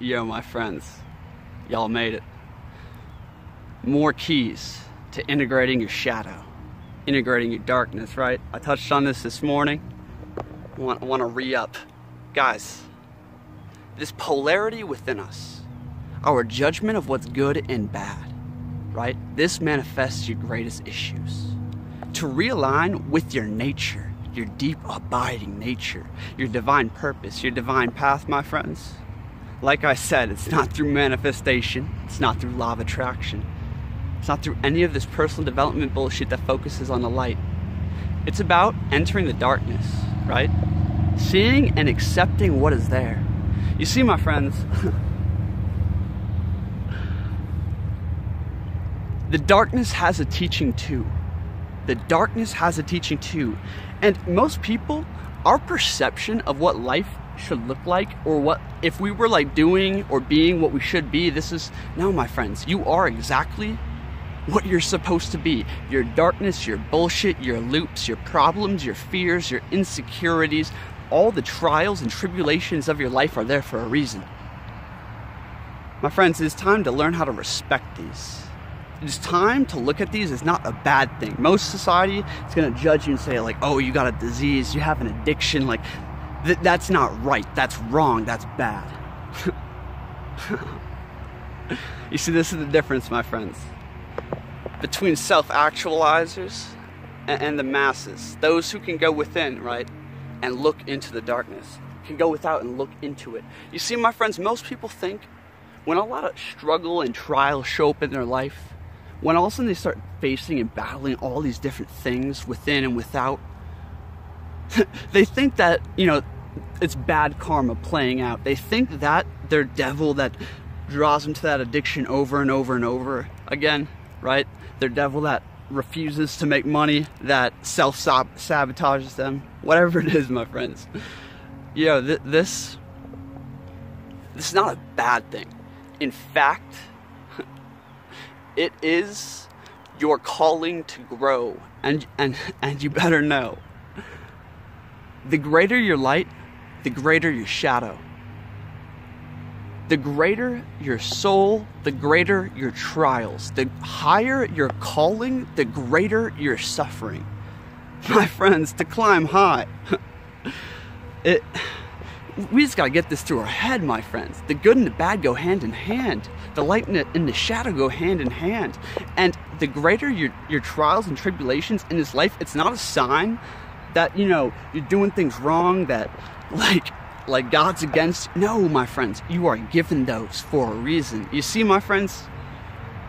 Yo, my friends, y'all made it. More keys to integrating your shadow, integrating your darkness, right? I touched on this morning. I want to re-up. Guys, this polarity within us, our judgment of what's good and bad, right? This manifests your greatest issues. To realign with your nature, your deep abiding nature, your divine purpose, your divine path, my friends. Like I said, it's not through manifestation, it's not through law of attraction, it's not through any of this personal development bullshit that focuses on the light. It's about entering the darkness, right? Seeing and accepting what is there. You see, my friends, the darkness has a teaching too. The darkness has a teaching too. And most people, our perception of what life should look like, or what if we were like doing or being what we should be, this is, no, my friends, you are exactly what you're supposed to be. Your darkness, your bullshit, your loops, your problems, your fears, your insecurities, all the trials and tribulations of your life are there for a reason. My friends, it's time to learn how to respect these. It's time to look at these as not a bad thing. Most society is going to judge you and say like, oh, you got a disease, you have an addiction, like that's not right, that's wrong, that's bad. You see, this is the difference, my friends, between self-actualizers and the masses. Those who can go within, right, and look into the darkness, can go without and look into it. You see, my friends, most people think when a lot of struggle and trials show up in their life, when all of a sudden they start facing and battling all these different things within and without, they think that, you know, it's bad karma playing out. They think that their devil that draws them to that addiction over and over and over again, right? Their devil that refuses to make money, that self-sabotages them, whatever it is, my friends. You know, this is not a bad thing. In fact, it is your calling to grow, and you better know. The greater your light, the greater your shadow. The greater your soul, the greater your trials. The higher your calling, the greater your suffering. My friends, to climb high, we just gotta get this through our head, my friends. The good and the bad go hand in hand. The light and the shadow go hand in hand. And the greater your trials and tribulations in this life, it's not a sign that, you know, you're doing things wrong, that like God's against you. No, my friends, you are given those for a reason. You see, my friends,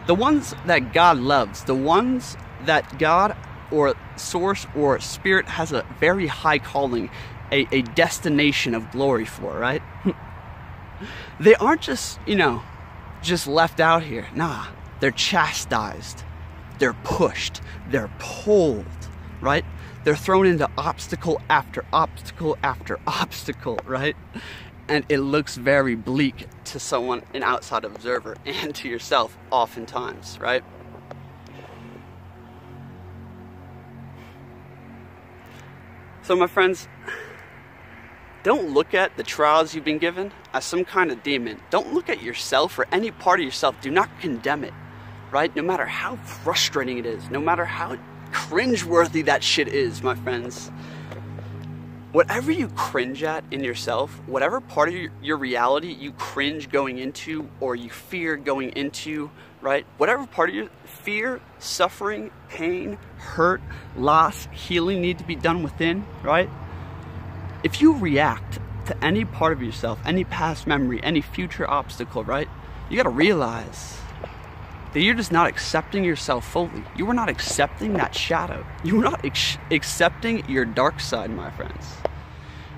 the ones that God loves, the ones that God or source or spirit has a very high calling, a destination of glory for, right? They aren't just, you know, just left out here. Nah, they're chastised, they're pushed, they're pulled, right? They're thrown into obstacle after obstacle after obstacle, right? And it looks very bleak to someone, an outside observer, and to yourself oftentimes, right? So, my friends, don't look at the trials you've been given as some kind of demon. Don't look at yourself or any part of yourself. Do not condemn it, right? No matter how frustrating it is, no matter how cringeworthy that shit is, my friends. Whatever you cringe at in yourself, whatever part of your reality you cringe going into or you fear going into, right? Whatever part of your fear, suffering, pain, hurt, loss, healing need to be done within, right? If you react to any part of yourself, any past memory, any future obstacle, right? You gotta realize that you're just not accepting yourself fully. You are not accepting that shadow. You are not accepting your dark side, my friends.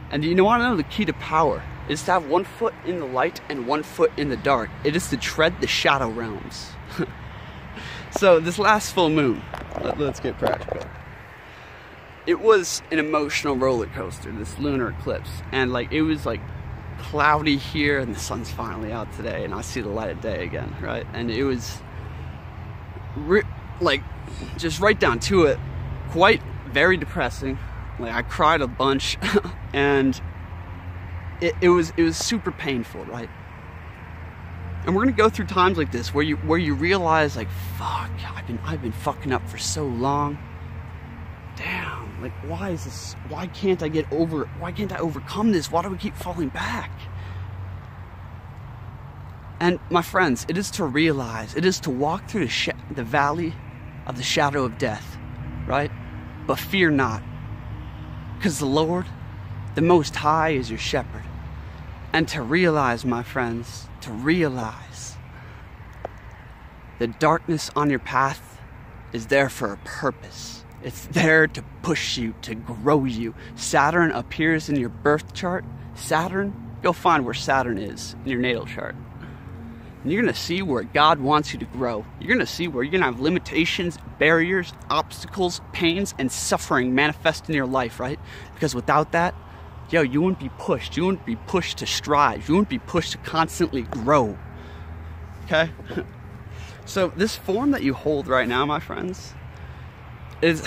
And you want to know the key to power is to have one foot in the light and one foot in the dark. It is to tread the shadow realms. So this last full moon, let's get practical. It was an emotional roller coaster, this lunar eclipse. And like, it was like cloudy here and the sun's finally out today and I see the light of day again, right? And it was like, just right down to it, quite very depressing. Like, I cried a bunch and it was super painful, right? And we're gonna go through times like this where you realize, like, fuck, I've been fucking up for so long. Damn, like, why is this? Why can't I overcome this? Why do we keep falling back? And my friends, it is to realize, it is to walk through the valley of the shadow of death, right? But fear not, because the Lord, the Most High, is your shepherd. And to realize, my friends, to realize the darkness on your path is there for a purpose. It's there to push you, to grow you. Saturn appears in your birth chart. Saturn, go find where Saturn is in your natal chart. And you're going to see where God wants you to grow. You're going to see where you're going to have limitations, barriers, obstacles, pains, and suffering manifest in your life, right? Because without that, yo, you wouldn't be pushed. You wouldn't be pushed to strive. You wouldn't be pushed to constantly grow. Okay? So this form that you hold right now, my friends, is...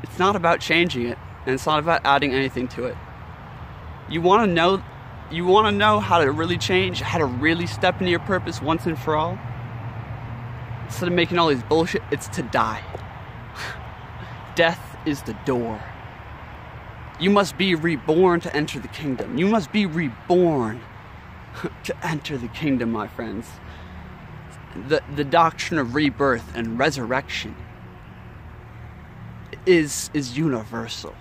it's not about changing it, and it's not about adding anything to it. You want to know how to really change, how to really step into your purpose once and for all? Instead of making all these bullshit, it's to die. Death is the door. You must be reborn to enter the kingdom. You must be reborn to enter the kingdom, my friends. The doctrine of rebirth and resurrection is universal.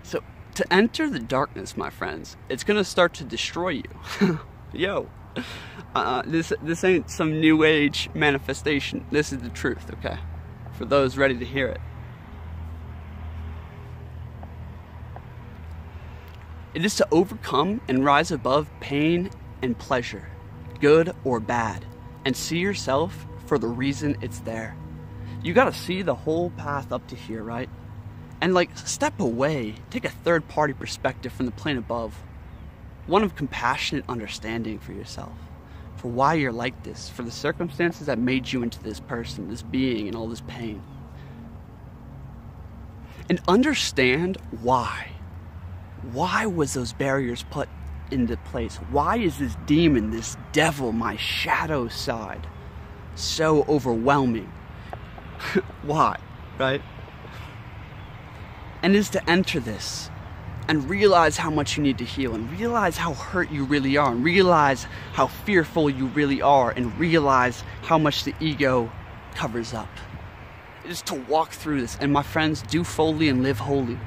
So to enter the darkness, my friends, it's going to start to destroy you. Yo, this ain't some new age manifestation. This is the truth, okay? For those ready to hear it. It is to overcome and rise above pain and pleasure, good or bad, and see yourself for the reason it's there. You gotta see the whole path up to here, right? And like, step away, take a third-party perspective from the plane above. One of compassionate understanding for yourself, for why you're like this, for the circumstances that made you into this person, this being, and all this pain. And understand why. Why was those barriers put into place? Why is this demon, this devil, my shadow side, so overwhelming? Why, right? And is to enter this and realize how much you need to heal, and realize how hurt you really are, and realize how fearful you really are, and realize how much the ego covers up. It is to walk through this, and my friends, do fully and live holy.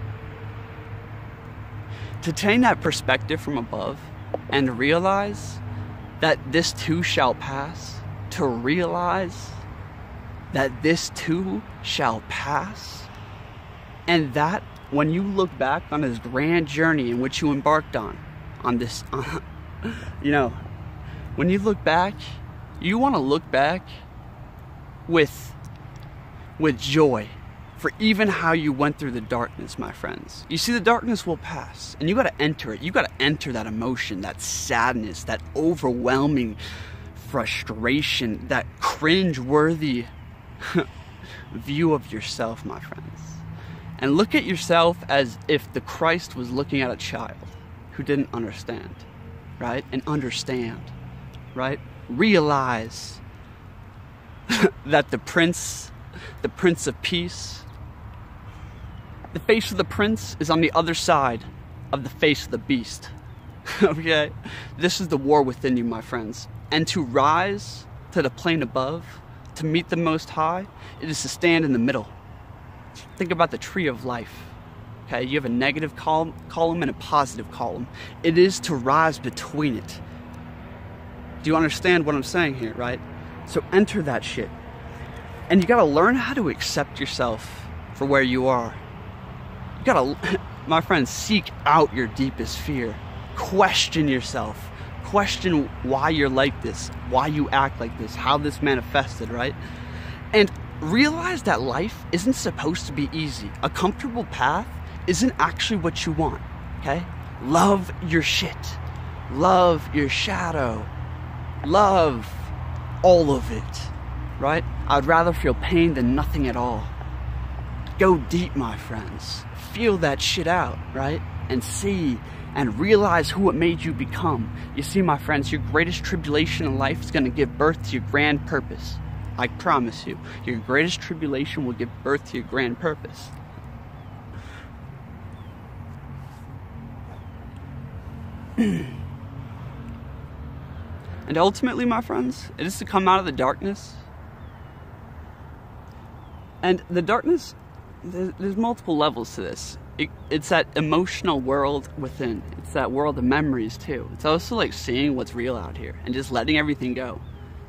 To attain that perspective from above and realize that this too shall pass, to realize that this too shall pass, and that when you look back on this grand journey in which you embarked on this, you know, when you look back, you want to look back with joy. For even how you went through the darkness, my friends. You see, the darkness will pass, and you gotta enter it. You gotta enter that emotion, that sadness, that overwhelming frustration, that cringe-worthy view of yourself, my friends. And look at yourself as if the Christ was looking at a child who didn't understand, right? And understand, right? Realize that the Prince of Peace, the face of the prince is on the other side of the face of the beast. Okay? This is the war within you, my friends. And to rise to the plane above, to meet the Most High, it is to stand in the middle. Think about the tree of life. Okay? You have a negative column and a positive column. It is to rise between it. Do you understand what I'm saying here, right? So enter that shit. And you gotta learn how to accept yourself for where you are. You gotta, my friends, seek out your deepest fear. Question yourself. Question why you're like this, why you act like this, how this manifested, right? And realize that life isn't supposed to be easy. A comfortable path isn't actually what you want, okay? Love your shit. Love your shadow. Love all of it, right? I'd rather feel pain than nothing at all. Go deep, my friends. Feel that shit out, right? and see and realize who it made you become. You see, my friends, your greatest tribulation in life is going to give birth to your grand purpose. I promise you, your greatest tribulation will give birth to your grand purpose. And ultimately, my friends, it is to come out of the darkness. And the darkness, there's multiple levels to this. It's that emotional world within. It's that world of memories too. It's also like seeing what's real out here and just letting everything go.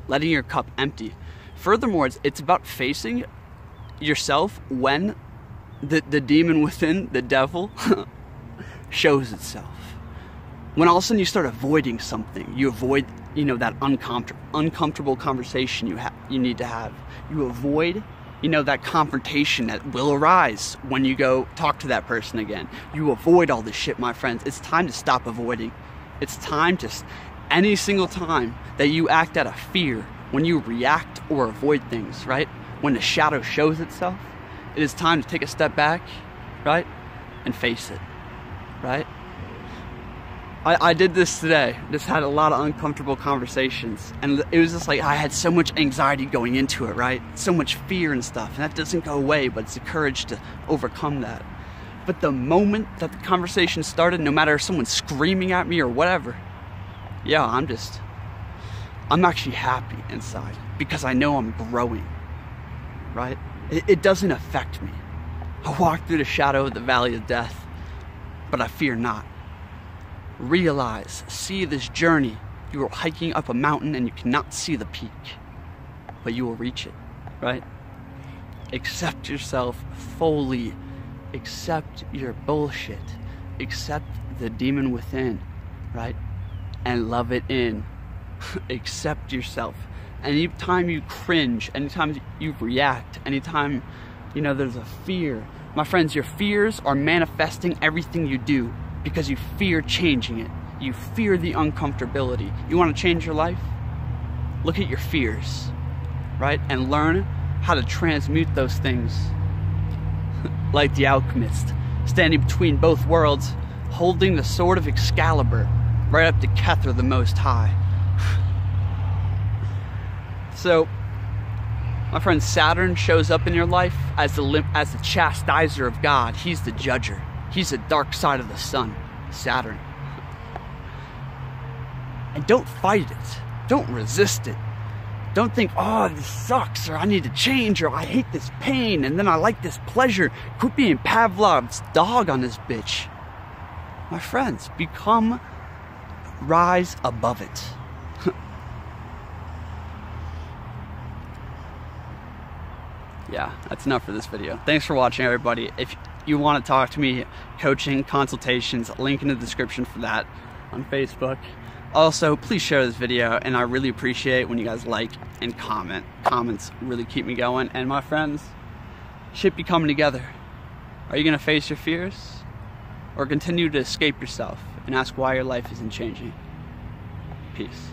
Letting your cup empty. Furthermore, it's about facing yourself when the demon within, the devil, shows itself. When all of a sudden you start avoiding something, you avoid, that uncomfortable conversation you need to have. You avoid, that confrontation that will arise when you go talk to that person again. You avoid all this shit, my friends. It's time to stop avoiding. It's time to, any single time that you act out of fear, when you react or avoid things, right? When the shadow shows itself, it is time to take a step back, right? And face it, right? I did this today. Just had a lot of uncomfortable conversations. And it was just like, I had so much anxiety going into it, right? So much fear and stuff. And that doesn't go away, but it's the courage to overcome that. But the moment that the conversation started, no matter if someone's screaming at me or whatever, yeah, I'm actually happy inside because I know I'm growing, right? It doesn't affect me. I walk through the shadow of the valley of death, but I fear not. Realize, see this journey. You are hiking up a mountain and you cannot see the peak, but you will reach it, right? Accept yourself fully. Accept your bullshit. Accept the demon within, right? And love it in. Accept yourself. Anytime you cringe, anytime you react, anytime, there's a fear. My friends, your fears are manifesting everything you do because you fear changing it. You fear the uncomfortability. You want to change your life? Look at your fears, right? And learn how to transmute those things. Like the alchemist, standing between both worlds, holding the sword of Excalibur, right up to Kether the Most High. So, my friend, Saturn shows up in your life as the chastiser of God. He's the judger. He's the dark side of the sun, Saturn. And don't fight it. Don't resist it. Don't think, oh, this sucks, or I need to change, or I hate this pain, and then I like this pleasure. Quit being Pavlov's dog on this bitch. My friends, rise above it. Yeah, that's enough for this video. Thanks for watching, everybody. If you want to talk to me, coaching, consultations, link in the description for that on Facebook. Also, please share this video, and I really appreciate when you guys like and comment. Comments really keep me going. And my friends, shit be coming together. Are you going to face your fears? Or continue to escape yourself and ask why your life isn't changing? Peace.